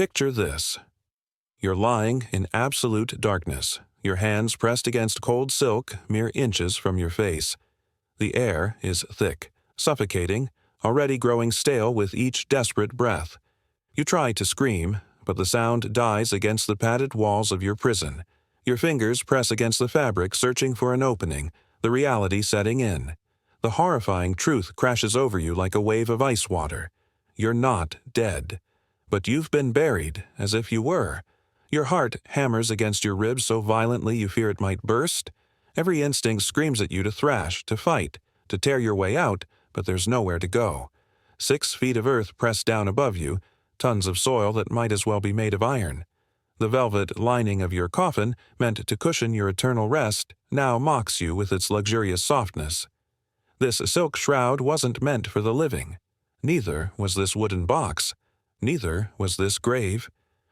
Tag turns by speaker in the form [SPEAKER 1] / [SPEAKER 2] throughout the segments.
[SPEAKER 1] Picture this. You're lying in absolute darkness, your hands pressed against cold silk mere inches from your face. The air is thick, suffocating, already growing stale with each desperate breath. You try to scream, but the sound dies against the padded walls of your prison. Your fingers press against the fabric, searching for an opening, the reality setting in. The horrifying truth crashes over you like a wave of ice water. You're not dead, but you've been buried as if you were. Your heart hammers against your ribs so violently you fear it might burst. Every instinct screams at you to thrash, to fight, to tear your way out, but there's nowhere to go. 6 feet of earth pressed down above you, tons of soil that might as well be made of iron. The velvet lining of your coffin, meant to cushion your eternal rest, now mocks you with its luxurious softness. This silk shroud wasn't meant for the living. Neither was this wooden box. Neither was this grave.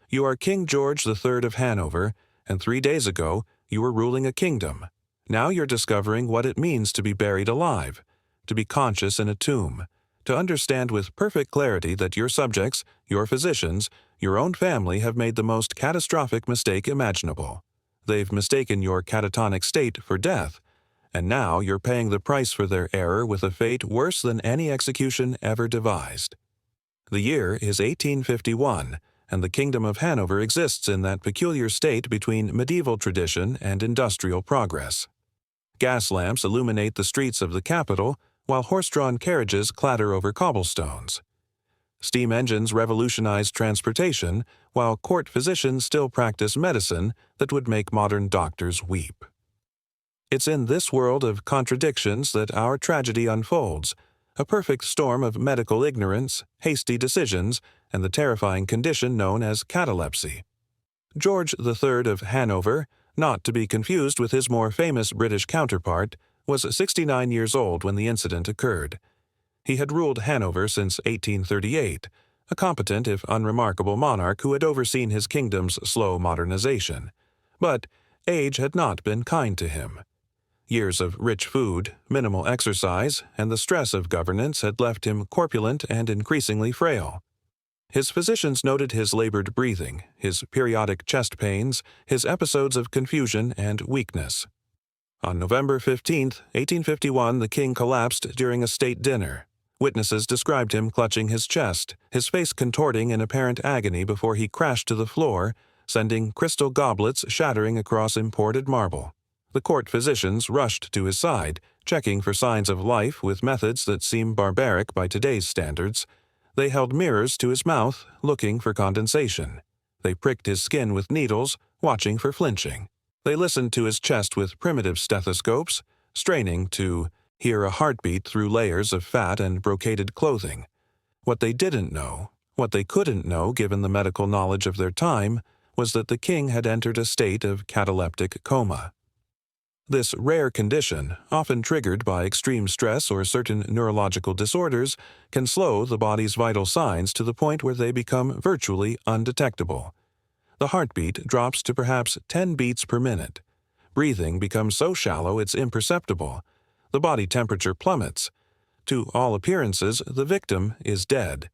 [SPEAKER 1] You are King George III of Hanover, and 3 days ago you were ruling a kingdom. Now you're discovering what it means to be buried alive, to be conscious in a tomb, to understand with perfect clarity that your subjects, your physicians, your own family have made the most catastrophic mistake imaginable. They've mistaken your catatonic state for death, and now you're paying the price for their error with a fate worse than any execution ever devised. The year is 1851, and the Kingdom of Hanover exists in that peculiar state between medieval tradition and industrial progress. Gas lamps illuminate the streets of the capital, while horse-drawn carriages clatter over cobblestones. Steam engines revolutionize transportation, while court physicians still practice medicine that would make modern doctors weep. It's in this world of contradictions that our tragedy unfolds, a perfect storm of medical ignorance, hasty decisions, and the terrifying condition known as catalepsy. George III of Hanover, not to be confused with his more famous British counterpart, was 69 years old when the incident occurred. He had ruled Hanover since 1838, a competent if unremarkable monarch who had overseen his kingdom's slow modernization. But age had not been kind to him. Years of rich food, minimal exercise, and the stress of governance had left him corpulent and increasingly frail. His physicians noted his labored breathing, his periodic chest pains, his episodes of confusion and weakness. On November 15, 1851, the king collapsed during a state dinner. Witnesses described him clutching his chest, his face contorting in apparent agony before he crashed to the floor, sending crystal goblets shattering across imported marble. The court physicians rushed to his side, checking for signs of life with methods that seem barbaric by today's standards. They held mirrors to his mouth, looking for condensation. They pricked his skin with needles, watching for flinching. They listened to his chest with primitive stethoscopes, straining to hear a heartbeat through layers of fat and brocaded clothing. What they didn't know, what they couldn't know given the medical knowledge of their time, was that the king had entered a state of cataleptic coma. This rare condition, often triggered by extreme stress or certain neurological disorders, can slow the body's vital signs to the point where they become virtually undetectable. The heartbeat drops to perhaps 10 beats per minute. Breathing becomes so shallow it's imperceptible. The body temperature plummets. To all appearances, the victim is dead.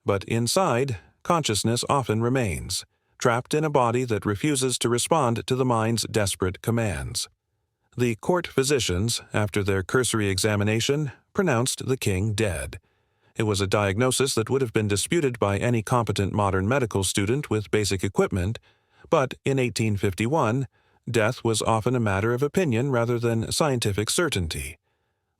[SPEAKER 1] But inside, consciousness often remains, trapped in a body that refuses to respond to the mind's desperate commands. The court physicians, after their cursory examination, pronounced the king dead. It was a diagnosis that would have been disputed by any competent modern medical student with basic equipment, but in 1851, death was often a matter of opinion rather than scientific certainty.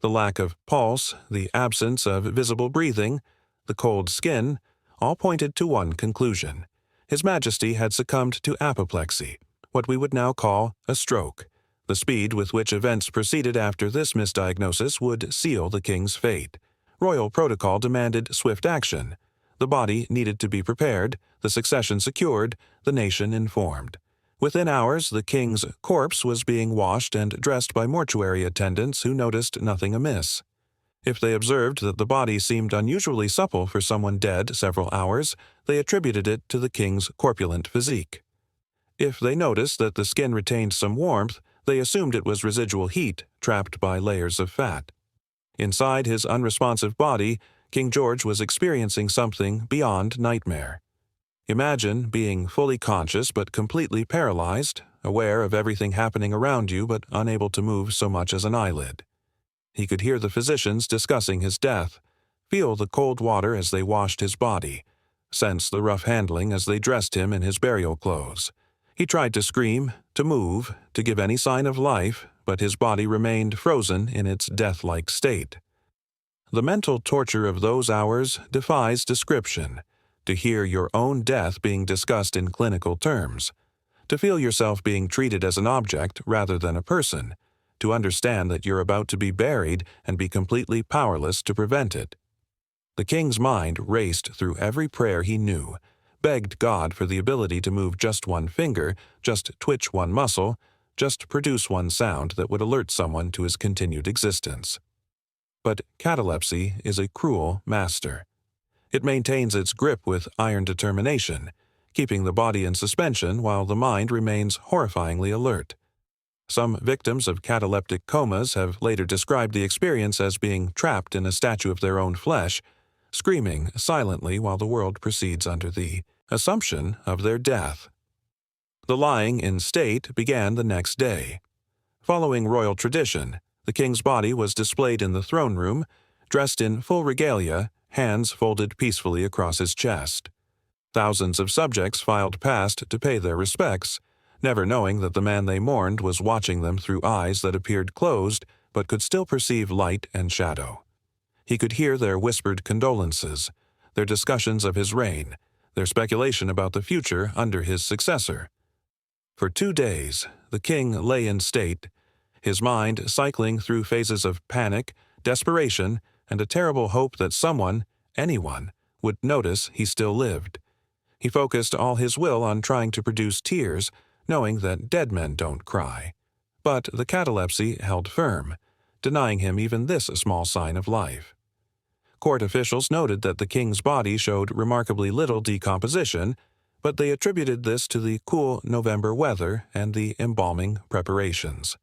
[SPEAKER 1] The lack of pulse, the absence of visible breathing, the cold skin, all pointed to one conclusion. His Majesty had succumbed to apoplexy, what we would now call a stroke. The speed with which events proceeded after this misdiagnosis would seal the king's fate. Royal protocol demanded swift action. The body needed to be prepared, the succession secured, the nation informed. Within hours, the king's corpse was being washed and dressed by mortuary attendants who noticed nothing amiss. If they observed that the body seemed unusually supple for someone dead several hours, they attributed it to the king's corpulent physique. If they noticed that the skin retained some warmth, they assumed it was residual heat trapped by layers of fat. Inside his unresponsive body, King George was experiencing something beyond nightmare. Imagine being fully conscious but completely paralyzed, aware of everything happening around you but unable to move so much as an eyelid. He could hear the physicians discussing his death, feel the cold water as they washed his body, sense the rough handling as they dressed him in his burial clothes. He tried to scream, to move, to give any sign of life, but his body remained frozen in its death-like state. The mental torture of those hours defies description. To hear your own death being discussed in clinical terms, to feel yourself being treated as an object rather than a person, to understand that you're about to be buried and be completely powerless to prevent it. The king's mind raced through every prayer he knew, begged God for the ability to move just one finger, just twitch one muscle, just produce one sound that would alert someone to his continued existence. But catalepsy is a cruel master. It maintains its grip with iron determination, keeping the body in suspension while the mind remains horrifyingly alert. Some victims of cataleptic comas have later described the experience as being trapped in a statue of their own flesh, screaming silently while the world proceeds under the assumption of their death. The lying in state began the next day. Following royal tradition, the king's body was displayed in the throne room, dressed in full regalia, hands folded peacefully across his chest. Thousands of subjects filed past to pay their respects, never knowing that the man they mourned was watching them through eyes that appeared closed but could still perceive light and shadow. He could hear their whispered condolences, their discussions of his reign, their speculation about the future under his successor. For 2 days, the king lay in state, his mind cycling through phases of panic, desperation, and a terrible hope that someone, anyone, would notice he still lived. He focused all his will on trying to produce tears, knowing that dead men don't cry. But the catalepsy held firm, denying him even this small sign of life. Court officials noted that the king's body showed remarkably little decomposition, but they attributed this to the cool November weather and the embalming preparations.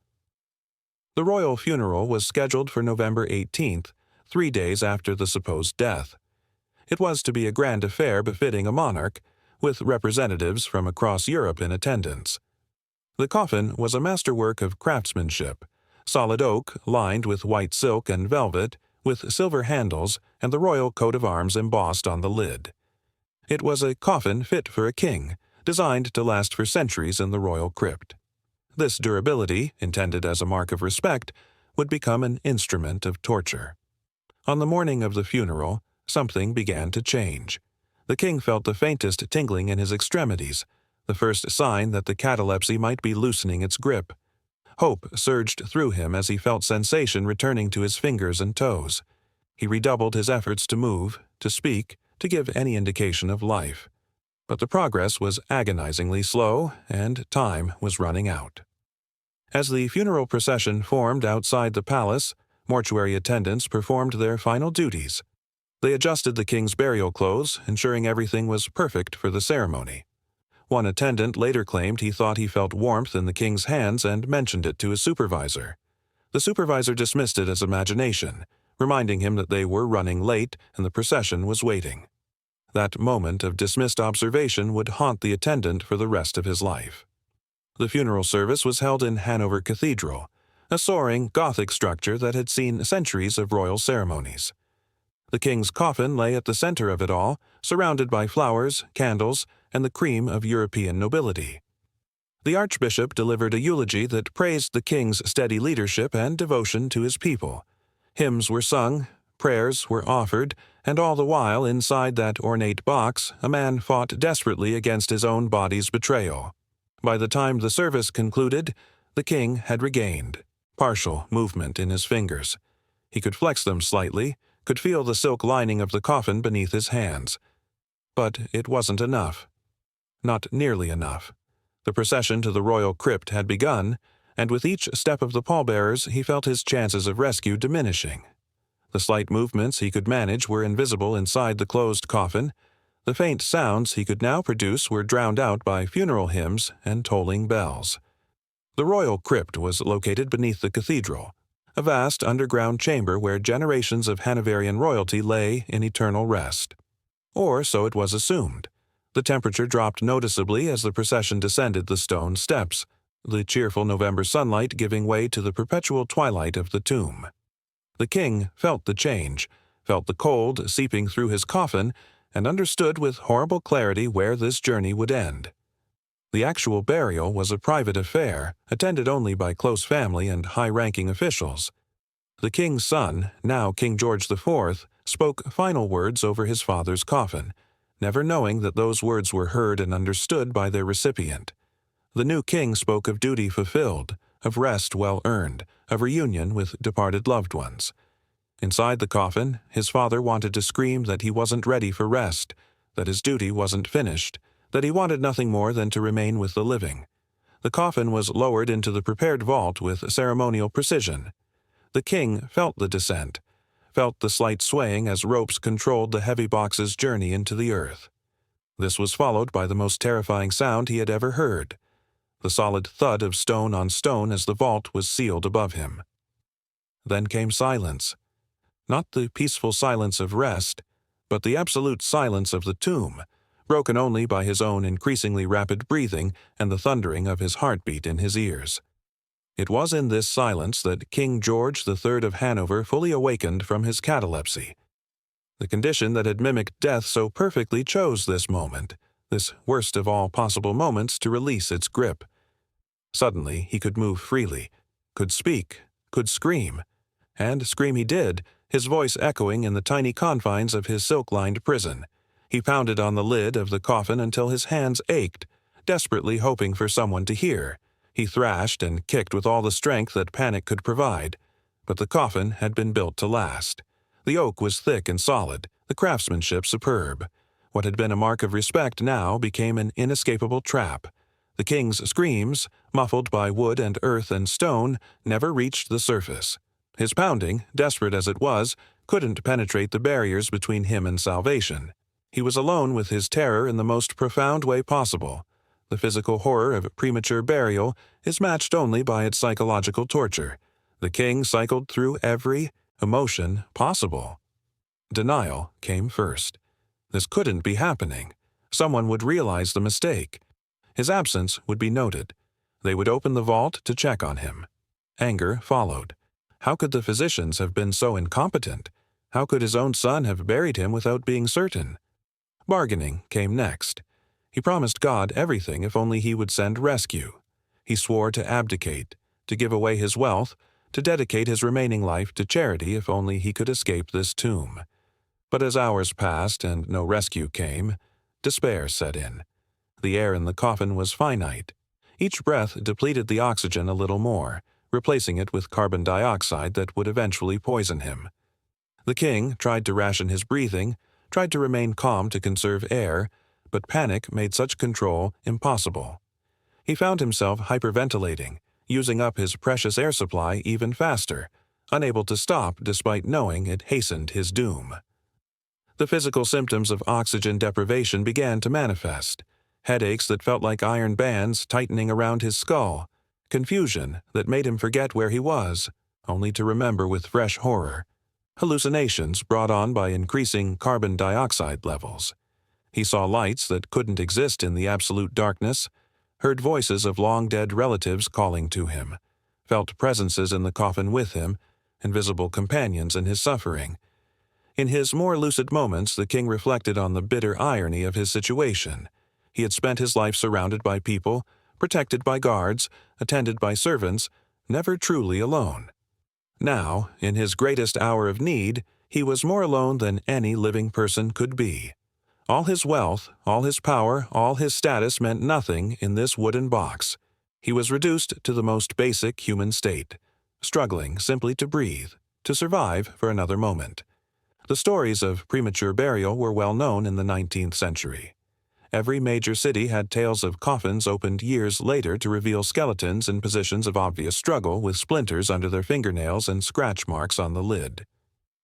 [SPEAKER 1] The royal funeral was scheduled for November 18th, 3 days after the supposed death. It was to be a grand affair befitting a monarch, with representatives from across Europe in attendance. The coffin was a masterwork of craftsmanship, solid oak lined with white silk and velvet, with silver handles and the royal coat of arms embossed on the lid. It was a coffin fit for a king, designed to last for centuries in the royal crypt. This durability, intended as a mark of respect, would become an instrument of torture. On the morning of the funeral, something began to change. The king felt the faintest tingling in his extremities, the first sign that the catalepsy might be loosening its grip. Hope surged through him as he felt sensation returning to his fingers and toes. He redoubled his efforts to move, to speak, to give any indication of life. But the progress was agonizingly slow, and time was running out. As the funeral procession formed outside the palace, mortuary attendants performed their final duties. They adjusted the king's burial clothes, ensuring everything was perfect for the ceremony. One attendant later claimed he thought he felt warmth in the king's hands and mentioned it to his supervisor. The supervisor dismissed it as imagination, reminding him that they were running late and the procession was waiting. That moment of dismissed observation would haunt the attendant for the rest of his life. The funeral service was held in Hanover Cathedral, a soaring Gothic structure that had seen centuries of royal ceremonies. The king's coffin lay at the center of it all, surrounded by flowers, candles, and the cream of European nobility. The archbishop delivered a eulogy that praised the king's steady leadership and devotion to his people. Hymns were sung, prayers were offered, and all the while inside that ornate box, a man fought desperately against his own body's betrayal. By the time the service concluded, the king had regained partial movement in his fingers. He could flex them slightly, could feel the silk lining of the coffin beneath his hands. But it wasn't enough. Not nearly enough. The procession to the royal crypt had begun, and with each step of the pallbearers he felt his chances of rescue diminishing. The slight movements he could manage were invisible inside the closed coffin. The faint sounds he could now produce were drowned out by funeral hymns and tolling bells. The royal crypt was located beneath the cathedral, a vast underground chamber where generations of Hanoverian royalty lay in eternal rest. Or so it was assumed. The temperature dropped noticeably as the procession descended the stone steps, the cheerful November sunlight giving way to the perpetual twilight of the tomb. The king felt the change, felt the cold seeping through his coffin, and understood with horrible clarity where this journey would end. The actual burial was a private affair, attended only by close family and high-ranking officials. The king's son, now King George IV, spoke final words over his father's coffin, never knowing that those words were heard and understood by their recipient. The new king spoke of duty fulfilled, of rest well earned, of reunion with departed loved ones. Inside the coffin, his father wanted to scream that he wasn't ready for rest, that his duty wasn't finished, that he wanted nothing more than to remain with the living. The coffin was lowered into the prepared vault with ceremonial precision. The king felt the descent, felt the slight swaying as ropes controlled the heavy box's journey into the earth. This was followed by the most terrifying sound he had ever heard, the solid thud of stone on stone as the vault was sealed above him. Then came silence. Not the peaceful silence of rest, but the absolute silence of the tomb, broken only by his own increasingly rapid breathing and the thundering of his heartbeat in his ears. It was in this silence that King George III of Hanover fully awakened from his catalepsy. The condition that had mimicked death so perfectly chose this moment, this worst of all possible moments, to release its grip. Suddenly he could move freely, could speak, could scream. And scream he did, his voice echoing in the tiny confines of his silk-lined prison. He pounded on the lid of the coffin until his hands ached, desperately hoping for someone to hear. He thrashed and kicked with all the strength that panic could provide. But the coffin had been built to last. The oak was thick and solid, the craftsmanship superb. What had been a mark of respect now became an inescapable trap. The king's screams, muffled by wood and earth and stone, never reached the surface. His pounding, desperate as it was, couldn't penetrate the barriers between him and salvation. He was alone with his terror in the most profound way possible. The physical horror of premature burial is matched only by its psychological torture. The king cycled through every emotion possible. Denial came first. This couldn't be happening. Someone would realize the mistake. His absence would be noted. They would open the vault to check on him. Anger followed. How could the physicians have been so incompetent? How could his own son have buried him without being certain? Bargaining came next. He promised God everything if only he would send rescue. He swore to abdicate, to give away his wealth, to dedicate his remaining life to charity if only he could escape this tomb. But as hours passed and no rescue came, despair set in. The air in the coffin was finite. Each breath depleted the oxygen a little more, replacing it with carbon dioxide that would eventually poison him. The king tried to ration his breathing, tried to remain calm to conserve air, but panic made such control impossible. He found himself hyperventilating, using up his precious air supply even faster, unable to stop despite knowing it hastened his doom. The physical symptoms of oxygen deprivation began to manifest. Headaches that felt like iron bands tightening around his skull, confusion that made him forget where he was, only to remember with fresh horror, hallucinations brought on by increasing carbon dioxide levels. He saw lights that couldn't exist in the absolute darkness, heard voices of long-dead relatives calling to him, felt presences in the coffin with him, invisible companions in his suffering. In his more lucid moments, the king reflected on the bitter irony of his situation. He had spent his life surrounded by people, protected by guards, attended by servants, never truly alone. Now, in his greatest hour of need, he was more alone than any living person could be. All his wealth, all his power, all his status meant nothing in this wooden box. He was reduced to the most basic human state, struggling simply to breathe, to survive for another moment. The stories of premature burial were well known in the 19th century. Every major city had tales of coffins opened years later to reveal skeletons in positions of obvious struggle with splinters under their fingernails and scratch marks on the lid.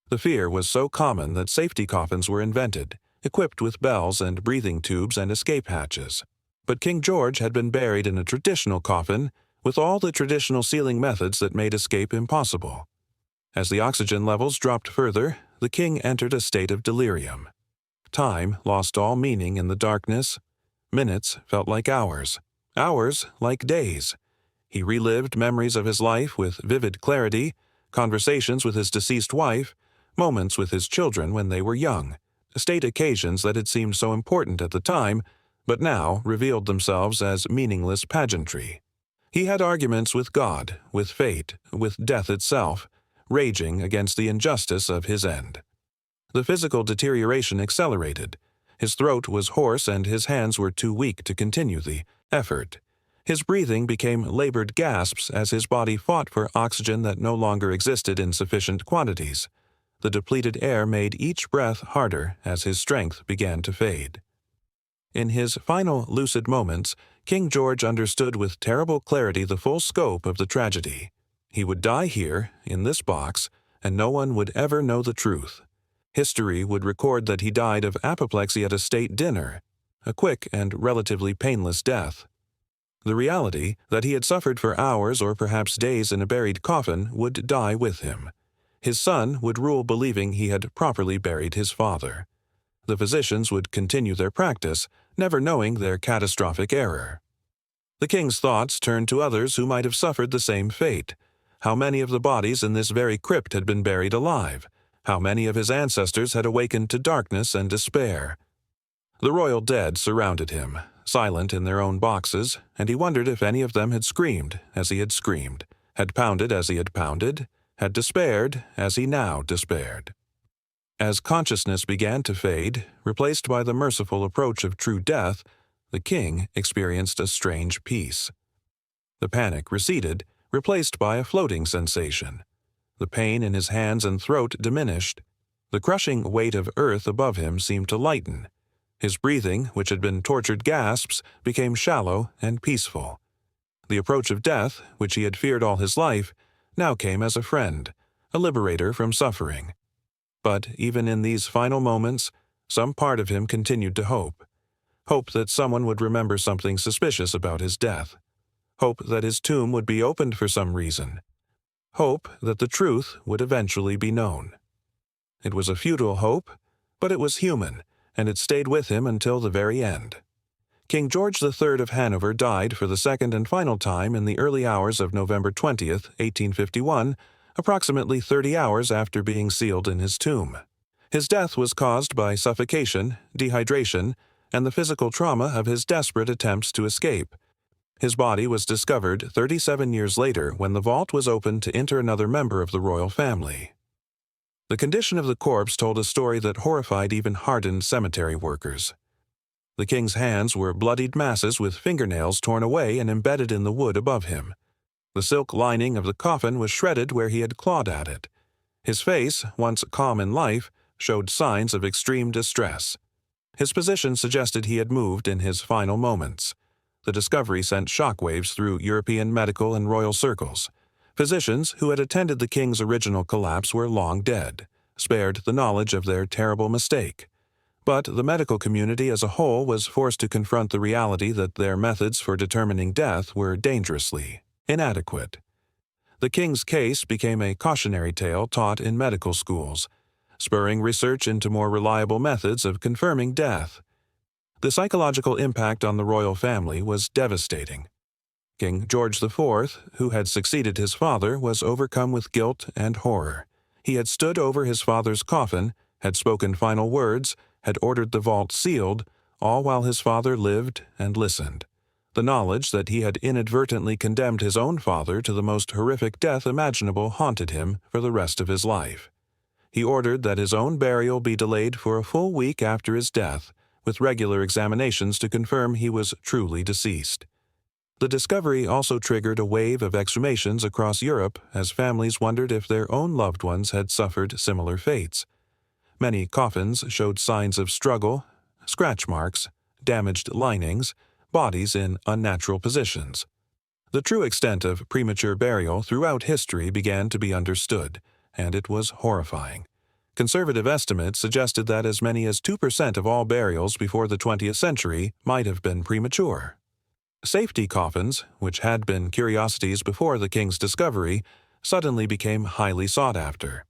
[SPEAKER 1] The fear was so common that safety coffins were invented, equipped with bells and breathing tubes and escape hatches. But King George had been buried in a traditional coffin with all the traditional sealing methods that made escape impossible. As the oxygen levels dropped further, the king entered a state of delirium. Time lost all meaning in the darkness. Minutes felt like hours, hours like days. He relived memories of his life with vivid clarity, conversations with his deceased wife, moments with his children when they were young, state occasions that had seemed so important at the time, but now revealed themselves as meaningless pageantry. He had arguments with God, with fate, with death itself, raging against the injustice of his end. The physical deterioration accelerated. His throat was hoarse and his hands were too weak to continue the effort. His breathing became labored gasps as his body fought for oxygen that no longer existed in sufficient quantities. The depleted air made each breath harder as his strength began to fade. In his final lucid moments, King George understood with terrible clarity the full scope of the tragedy. He would die here, in this box, and no one would ever know the truth. History would record that he died of apoplexy at a state dinner, a quick and relatively painless death. The reality that he had suffered for hours or perhaps days in a buried coffin would die with him. His son would rule believing he had properly buried his father. The physicians would continue their practice, never knowing their catastrophic error. The king's thoughts turned to others who might have suffered the same fate. How many of the bodies in this very crypt had been buried alive? How many of his ancestors had awakened to darkness and despair? The royal dead surrounded him, silent in their own boxes, and he wondered if any of them had screamed as he had screamed, had pounded as he had pounded, had despaired as he now despaired. As consciousness began to fade, replaced by the merciful approach of true death, the king experienced a strange peace. The panic receded, replaced by a floating sensation. The pain in his hands and throat diminished. The crushing weight of earth above him seemed to lighten. His breathing, which had been tortured gasps, became shallow and peaceful. The approach of death, which he had feared all his life, now came as a friend, a liberator from suffering. But even in these final moments, some part of him continued to hope. Hope that someone would remember something suspicious about his death. Hope that his tomb would be opened for some reason. Hope that the truth would eventually be known. It was a futile hope, but it was human, and it stayed with him until the very end. King George III of Hanover died for the second and final time in the early hours of November 20th, 1851, approximately 30 hours after being sealed in his tomb. His death was caused by suffocation, dehydration, and the physical trauma of his desperate attempts to escape. His body was discovered 37 years later when the vault was opened to enter another member of the royal family. The condition of the corpse told a story that horrified even hardened cemetery workers. The king's hands were bloodied masses with fingernails torn away and embedded in the wood above him. The silk lining of the coffin was shredded where he had clawed at it. His face, once calm in life, showed signs of extreme distress. His position suggested he had moved in his final moments. The discovery sent shockwaves through European medical and royal circles. Physicians who had attended the king's original collapse were long dead, spared the knowledge of their terrible mistake. But the medical community as a whole was forced to confront the reality that their methods for determining death were dangerously inadequate. The king's case became a cautionary tale taught in medical schools, spurring research into more reliable methods of confirming death. The psychological impact on the royal family was devastating. King George IV, who had succeeded his father, was overcome with guilt and horror. He had stood over his father's coffin, had spoken final words, had ordered the vault sealed, all while his father lived and listened. The knowledge that he had inadvertently condemned his own father to the most horrific death imaginable haunted him for the rest of his life. He ordered that his own burial be delayed for a full week after his death, with regular examinations to confirm he was truly deceased. The discovery also triggered a wave of exhumations across Europe as families wondered if their own loved ones had suffered similar fates. Many coffins showed signs of struggle, scratch marks, damaged linings, bodies in unnatural positions. The true extent of premature burial throughout history began to be understood, and it was horrifying. Conservative estimates suggested that as many as 2% of all burials before the 20th century might have been premature. Safety coffins, which had been curiosities before the king's discovery, suddenly became highly sought after.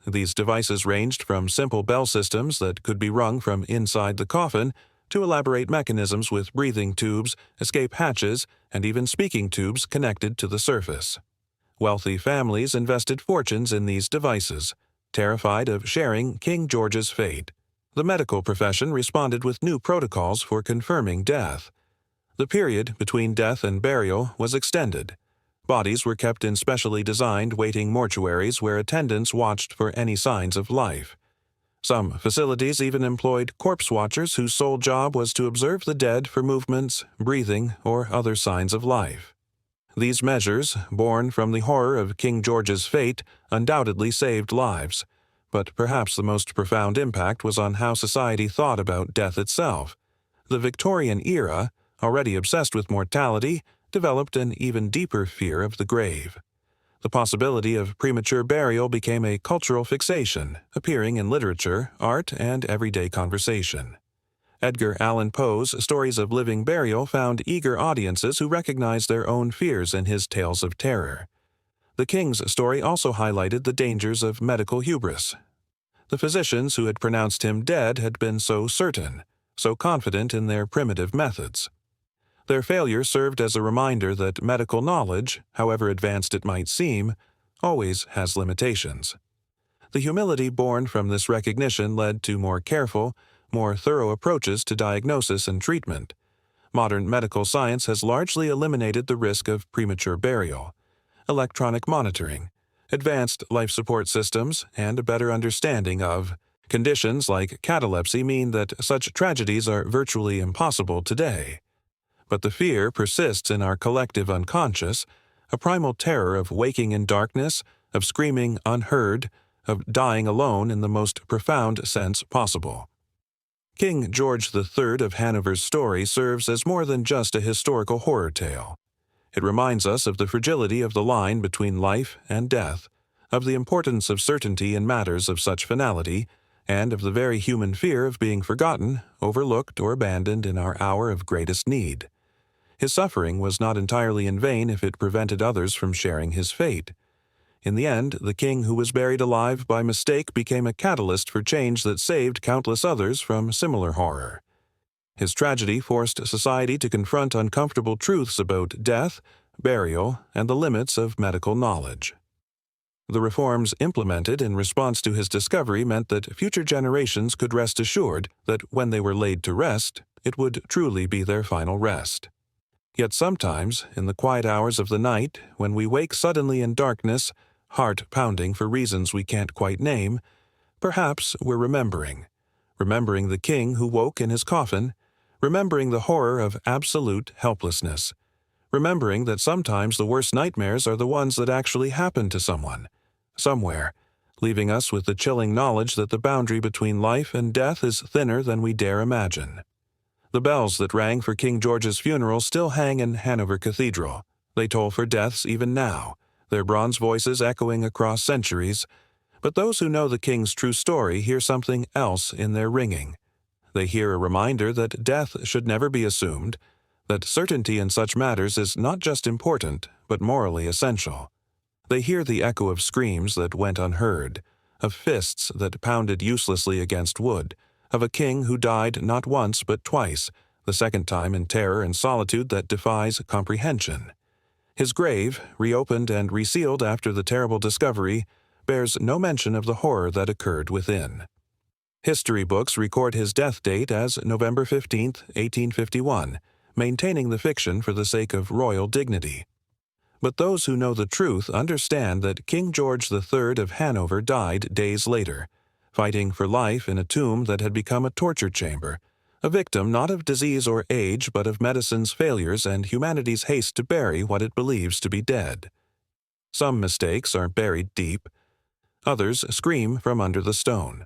[SPEAKER 1] These devices ranged from simple bell systems that could be rung from inside the coffin to elaborate mechanisms with breathing tubes, escape hatches, and even speaking tubes connected to the surface. Wealthy families invested fortunes in these devices, terrified of sharing King George's fate. The medical profession responded with new protocols for confirming death. The period between death and burial was extended. Bodies were kept in specially designed waiting mortuaries where attendants watched for any signs of life. Some facilities even employed corpse watchers whose sole job was to observe the dead for movements, breathing, or other signs of life. These measures, born from the horror of King George's fate, undoubtedly saved lives, but perhaps the most profound impact was on how society thought about death itself. The Victorian era, already obsessed with mortality, developed an even deeper fear of the grave. The possibility of premature burial became a cultural fixation, appearing in literature, art, and everyday conversation. Edgar Allan Poe's stories of living burial found eager audiences who recognized their own fears in his tales of terror. The King's story also highlighted the dangers of medical hubris. The physicians who had pronounced him dead had been so certain, so confident in their primitive methods. Their failure served as a reminder that medical knowledge, however advanced it might seem, always has limitations. The humility born from this recognition led to more careful, more thorough approaches to diagnosis and treatment. Modern medical science has largely eliminated the risk of premature burial. Electronic monitoring, advanced life support systems, and a better understanding of conditions like catalepsy mean that such tragedies are virtually impossible today. But the fear persists in our collective unconscious, a primal terror of waking in darkness, of screaming unheard, of dying alone in the most profound sense possible. King George III of Hanover's story serves as more than just a historical horror tale. It reminds us of the fragility of the line between life and death, of the importance of certainty in matters of such finality, and of the very human fear of being forgotten, overlooked, or abandoned in our hour of greatest need. His suffering was not entirely in vain if it prevented others from sharing his fate. In the end, the king who was buried alive by mistake became a catalyst for change that saved countless others from similar horror. His tragedy forced society to confront uncomfortable truths about death, burial, and the limits of medical knowledge. The reforms implemented in response to his discovery meant that future generations could rest assured that when they were laid to rest, it would truly be their final rest. Yet sometimes, in the quiet hours of the night, when we wake suddenly in darkness, heart pounding for reasons we can't quite name, perhaps we're remembering the king who woke in his coffin, remembering the horror of absolute helplessness, remembering that sometimes the worst nightmares are the ones that actually happen to someone, somewhere, leaving us with the chilling knowledge that the boundary between life and death is thinner than we dare imagine. The bells that rang for King George's funeral still hang in Hanover Cathedral. They toll for deaths even now, their bronze voices echoing across centuries. But those who know the king's true story hear something else in their ringing. They hear a reminder that death should never be assumed, that certainty in such matters is not just important, but morally essential. They hear the echo of screams that went unheard, of fists that pounded uselessly against wood, of a king who died not once but twice, the second time in terror and solitude that defies comprehension. His grave, reopened and resealed after the terrible discovery, bears no mention of the horror that occurred within. History books record his death date as November 15, 1851, maintaining the fiction for the sake of royal dignity. But those who know the truth understand that King George III of Hanover died days later, fighting for life in a tomb that had become a torture chamber, a victim not of disease or age but of medicine's failures and humanity's haste to bury what it believes to be dead. Some mistakes are buried deep. Others scream from under the stone.